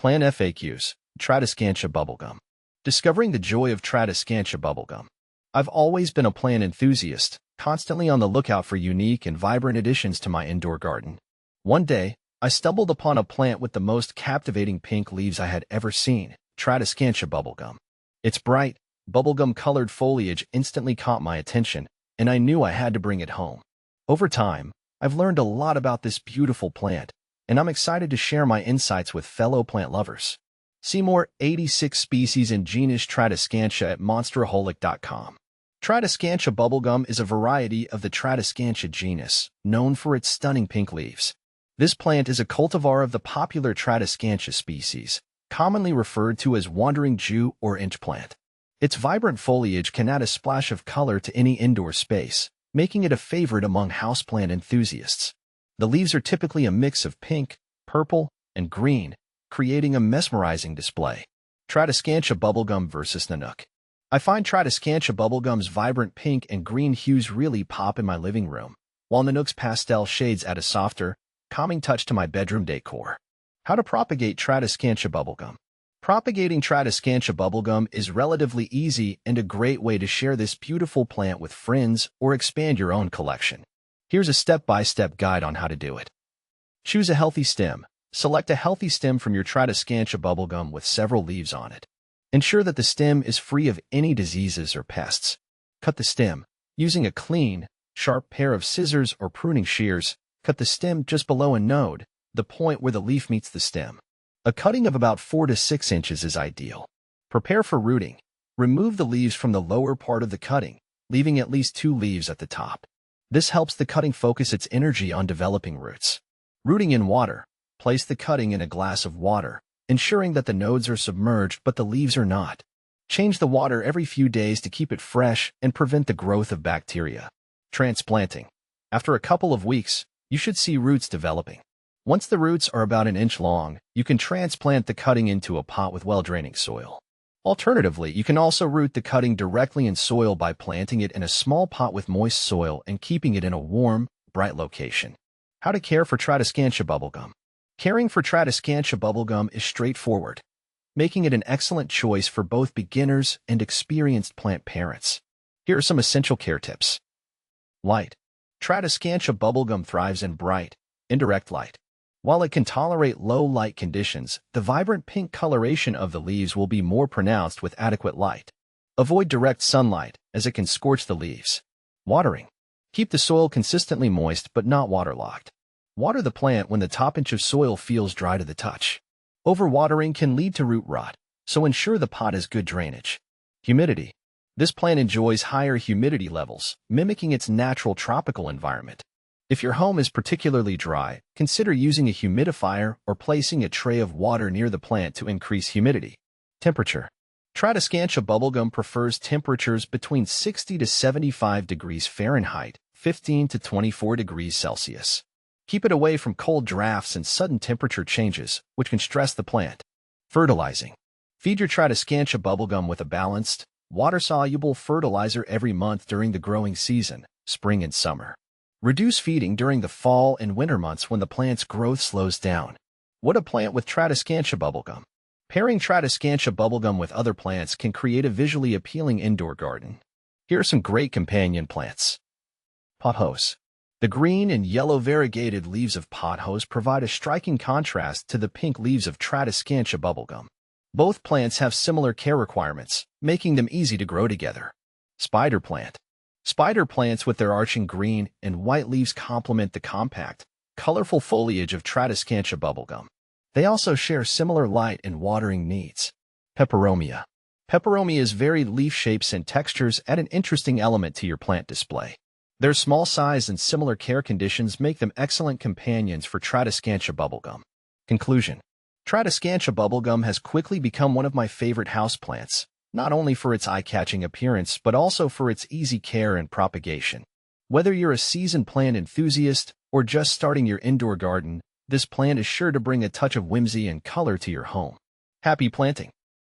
Plant FAQs, Tradescantia Bubblegum. Discovering the joy of Tradescantia Bubblegum. I've always been a plant enthusiast, constantly on the lookout for unique and vibrant additions to my indoor garden. One day, I stumbled upon a plant with the most captivating pink leaves I had ever seen, Tradescantia Bubblegum. Its bright, bubblegum-colored foliage instantly caught my attention, and I knew I had to bring it home. Over time, I've learned a lot about this beautiful plant, and I'm excited to share my insights with fellow plant lovers. See more 86 species in genus Tradescantia at monsteraholic.com. Tradescantia bubblegum is a variety of the Tradescantia genus, known for its stunning pink leaves. This plant is a cultivar of the popular Tradescantia species, commonly referred to as wandering Jew or inch plant. Its vibrant foliage can add a splash of color to any indoor space, making it a favorite among houseplant enthusiasts. The leaves are typically a mix of pink, purple, and green, creating a mesmerizing display. Tradescantia bubblegum versus Nanouk. I find Tradescantia bubblegum's vibrant pink and green hues really pop in my living room, while Nanouk's pastel shades add a softer, calming touch to my bedroom decor. How to propagate Tradescantia bubblegum. Propagating Tradescantia bubblegum is relatively easy and a great way to share this beautiful plant with friends or expand your own collection. Here's a step-by-step guide on how to do it. Choose a healthy stem. Select a healthy stem from your Tradescantia bubblegum with several leaves on it. Ensure that the stem is free of any diseases or pests. Cut the stem. Using a clean, sharp pair of scissors or pruning shears, cut the stem just below a node, the point where the leaf meets the stem. A cutting of about 4 to 6 inches is ideal. Prepare for rooting. Remove the leaves from the lower part of the cutting, leaving at least 2 leaves at the top. This helps the cutting focus its energy on developing roots. Rooting in water. Place the cutting in a glass of water, ensuring that the nodes are submerged but the leaves are not. Change the water every few days to keep it fresh and prevent the growth of bacteria. Transplanting. After a couple of weeks, you should see roots developing. Once the roots are about an inch long, you can transplant the cutting into a pot with well-draining soil. Alternatively, you can also root the cutting directly in soil by planting it in a small pot with moist soil and keeping it in a warm, bright location. How to care for Tradescantia bubblegum. Caring for Tradescantia bubblegum is straightforward, making it an excellent choice for both beginners and experienced plant parents. Here are some essential care tips. Light. Tradescantia bubblegum thrives in bright, indirect light. While it can tolerate low light conditions, the vibrant pink coloration of the leaves will be more pronounced with adequate light. Avoid direct sunlight, as it can scorch the leaves. Watering. Keep the soil consistently moist but not waterlogged. Water the plant when the top inch of soil feels dry to the touch. Overwatering can lead to root rot, so ensure the pot has good drainage. Humidity. This plant enjoys higher humidity levels, mimicking its natural tropical environment. If your home is particularly dry, consider using a humidifier or placing a tray of water near the plant to increase humidity. Temperature. Tradescantia bubblegum prefers temperatures between 60 to 75 degrees Fahrenheit, 15 to 24 degrees Celsius. Keep it away from cold drafts and sudden temperature changes, which can stress the plant. Fertilizing. Feed your Tradescantia bubblegum with a balanced, water-soluble fertilizer every month during the growing season, spring and summer. Reduce feeding during the fall and winter months when the plant's growth slows down. What a plant with Tradescantia bubblegum. Pairing Tradescantia bubblegum with other plants can create a visually appealing indoor garden. Here are some great companion plants. Pothos. The green and yellow variegated leaves of pothos provide a striking contrast to the pink leaves of Tradescantia bubblegum. Both plants have similar care requirements, making them easy to grow together. Spider plant. Spider plants with their arching green and white leaves complement the compact, colorful foliage of Tradescantia bubblegum. They also share similar light and watering needs. Peperomia. Peperomia's varied leaf shapes and textures add an interesting element to your plant display. Their small size and similar care conditions make them excellent companions for Tradescantia bubblegum. Conclusion. Tradescantia bubblegum has quickly become one of my favorite houseplants, not only for its eye-catching appearance but also for its easy care and propagation. Whether you're a seasoned plant enthusiast or just starting your indoor garden, this plant is sure to bring a touch of whimsy and color to your home. Happy planting!